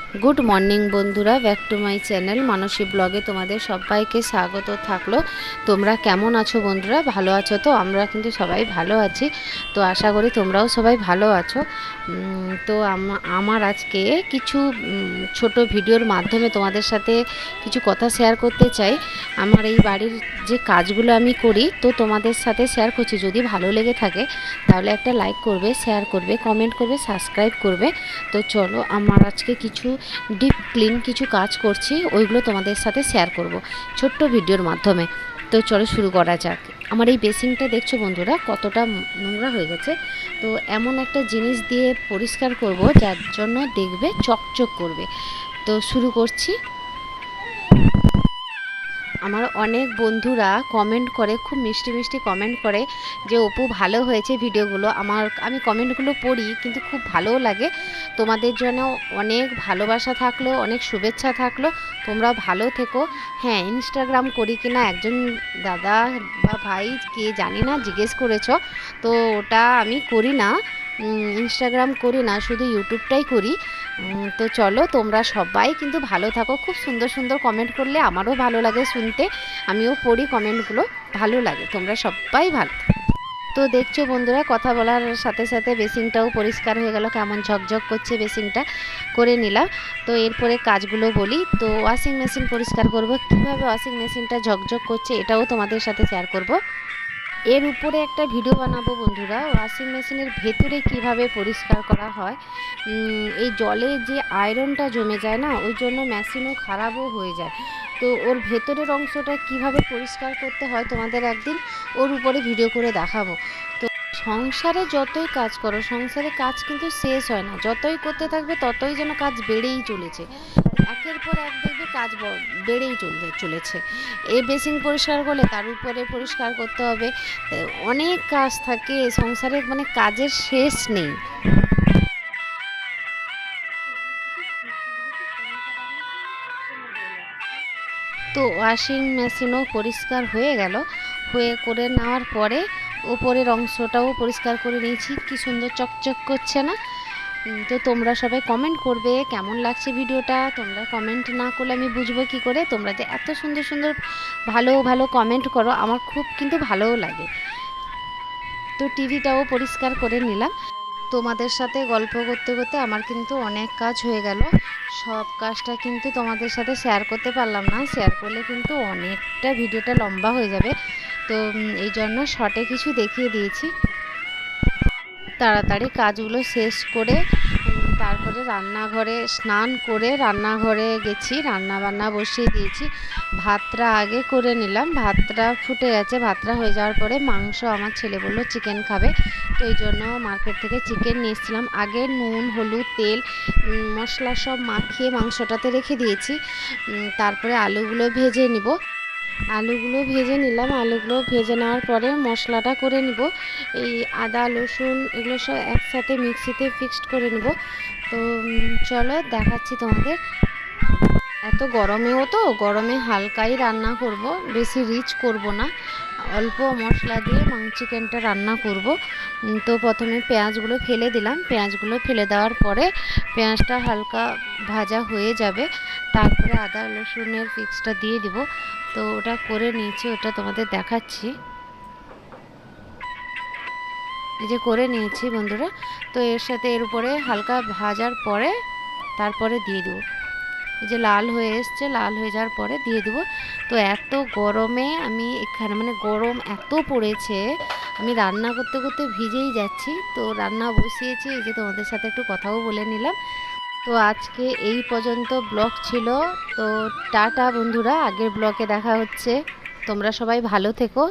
Good morning বন্ধুরা, back to my channel মানসী ব্লগে তোমাদের সবাইকে স্বাগত থাকলো। তোমরা কেমন আছো বন্ধুরা? ভালো আছো তো? আমরা কিন্তু সবাই ভালো আছি। তো আশা করি তোমরাও সবাই ভালো আছো। তো আমার আজকে কিছু ছোট ভিডিওর মাধ্যমে তোমাদের সাথে কিছু কথা শেয়ার করতে চাই। আমার এই বাড়ির যে কাজগুলো আমি করি তো তোমাদের সাথে শেয়ার করছি। যদি ভালো লেগে থাকে তাহলে একটা লাইক করবে, শেয়ার করবে, কমেন্ট করবে, সাবস্ক্রাইব করবে। তো চলো, আমার আজকে কিছু ডিপ ক্লিন কিছু কাজ করছি, ওইগুলো তোমাদের সাথে শেয়ার করব ছোট্ট ভিডিওর মাধ্যমে। তো চলো শুরু করা যাক। আমার এই বেসিনটা দেখছো বন্ধুরা কতটা নোংরা হয়ে গেছে। তো এমন একটা জিনিস দিয়ে পরিষ্কার করব যার জন্য দেখবে চকচক করবে। তো শুরু করছি। আমার অনেক বন্ধুরা কমেন্ট করে, খুব মিষ্টি মিষ্টি কমেন্ট করে যে অপু ভালো হয়েছে ভিডিওগুলো। আমি কমেন্টগুলো পড়ি, কিন্তু খুব ভালোও লাগে। তোমাদের জন্য অনেক ভালোবাসা থাকলো, অনেক শুভেচ্ছা থাকলো। তোমরা ভালো থেকো। হ্যাঁ, ইনস্টাগ্রাম করি কিনা একজন দাদা বা ভাই কে জানি না জিজ্ঞেস করেছো। তো ওটা আমি করি না, ইনস্টাগ্রাম করি না, শুধু ইউটিউবটাই করি। তো চলো, তোমরা সবাই কিন্তু ভালো থাকো। খুব সুন্দর সুন্দর কমেন্ট করলে আমারও ভালো লাগে শুনতে, আমিও পড়ি কমেন্টগুলো, ভালো লাগে। তোমরা সবাই ভালো। তো দেখছো বন্ধুরা, কথা বলার সাথে সাথে বেসিনটাও পরিষ্কার হয়ে গেল, কেমন ঝকঝক করছে বেসিনটা, করে নিলাম। তো এরপরে কাজগুলো বলি। তো ওয়াশিং মেশিন পরিষ্কার করব, কীভাবে ওয়াশিং মেশিনটা ঝকঝক করছে এটাও তোমাদের সাথে শেয়ার করব। এর উপরে একটা ভিডিও বানাবো বন্ধুরা, ওয়াশিং মেশিনের ভেতরে কিভাবে পরিষ্কার করা হয়। এই জলে যে আয়রনটা জমে যায় না, ওই জন্য মেশিনও খারাপও হয়ে যায়। তো ওর ভেতরের অংশটা কিভাবে পরিষ্কার করতে হয় তোমাদের একদিন ওর উপরে ভিডিও করে দেখাবো। তো সংসারে যতই কাজ করো, সংসারে কাজ কিন্তু শেষ হয় না, যতই করতে থাকবে ততই যেন কাজ বেড়েই চলেছে। একের পর এক দেখবে কাজ বেড়েই চলেছে। এই বেসিন পরিষ্কার করলে তার উপরে পরিষ্কার করতে হবে। অনেক কাজ থাকে সংসারে, মানে কাজের শেষ নেই। তো ওয়াশিং মেশিনও পরিষ্কার হয়ে গেল, করে নেওয়ার পরে ওপরের অংশটাও পরিষ্কার করে নিয়েছি। কি সুন্দর চকচক করছে না? তো তোমরা সবাই কমেন্ট করবে কেমন লাগছে ভিডিওটা। তোমরা কমেন্ট না করলে আমি বুঝবো কি করে? তোমরা যে এত সুন্দর সুন্দর ভালো ভালো কমেন্ট করো, আমার খুব কিন্তু ভালোও লাগে। তো টিভিটাও পরিষ্কার করে নিলাম। তোমাদের সাথে গল্প করতে করতে আমার কিন্তু অনেক কাজ হয়ে গেল। সব কাজটা কিন্তু তোমাদের সাথে শেয়ার করতে পারলাম না, শেয়ার করলে কিন্তু অনেকটা ভিডিওটা লম্বা হয়ে যাবে। তো এই জন্য শর্টে কিছু দেখিয়ে দিয়েছি। তাড়াতাড়ি কাজগুলো শেষ করে তারপরে রান্নাঘরে স্নান করে রান্নাঘরে গেছি, রান্না বান্না বসিয়ে দিয়েছি। ভাতটা আগে করে নিলাম, ভাতটা ফুটে গেছে। ভাতটা হয়ে যাওয়ার পরে মাংস, আমার ছেলে বললো চিকেন খাবে, তো এই জন্য মার্কেট থেকে চিকেন নিয়ে এসেছিলাম। আগে নুন, হলুদ, তেল, মশলা সব মাখিয়ে মাংসটাতে রেখে দিয়েছি। তারপরে আলুগুলো ভেজে নিব। আলুগুলো ভেজে নিলাম, আলুগুলো ভেজে নেওয়ার পরে মশলাটা করে নিব। এই আদা রসুন এগুলো সব একসাথে মিক্সিতে ফিক্সড করে নিব। তো চলো দেখাচ্ছি তোমাদের। এত গরমেও তো, গরমে হালকাই রান্না করব, বেশি রিচ করব না, অল্প মশলা দিয়ে চিকেনটা রান্না করব। তো প্রথমে পেঁয়াজগুলো ফেলে দিলাম। পেঁয়াজগুলো ফেলে দেওয়ার পরে পেঁয়াজটা হালকা ভাজা হয়ে যাবে, তারপরে আদা রসুনের পেস্টটা দিয়ে দিব। তো ওটা করে নিয়েছি, ওটা তোমাদের দেখাচ্ছি। এই যে করে নিয়েছি বন্ধুরা। তো এর সাথে এর উপরে হালকা ভাজার পরে তারপরে দিয়ে দেবো। এই যে লাল হয়ে এসছে, লাল হয়ে যাওয়ার পরে দিয়ে দেবো। তো এত গরমে আমি এখানে, মানে গরম এত পড়েছে, আমি রান্না করতে করতে ভিজেই যাচ্ছি। তো রান্না বসিয়েছি, এই যে তোমাদের সাথে একটু কথাও বলে নিলাম। তো আজকে এই পর্যন্ত ব্লগ ছিল। তো টাটা বন্ধুরা, আগের ব্লগে দেখা হচ্ছে। তোমরা সবাই ভালো থেকো।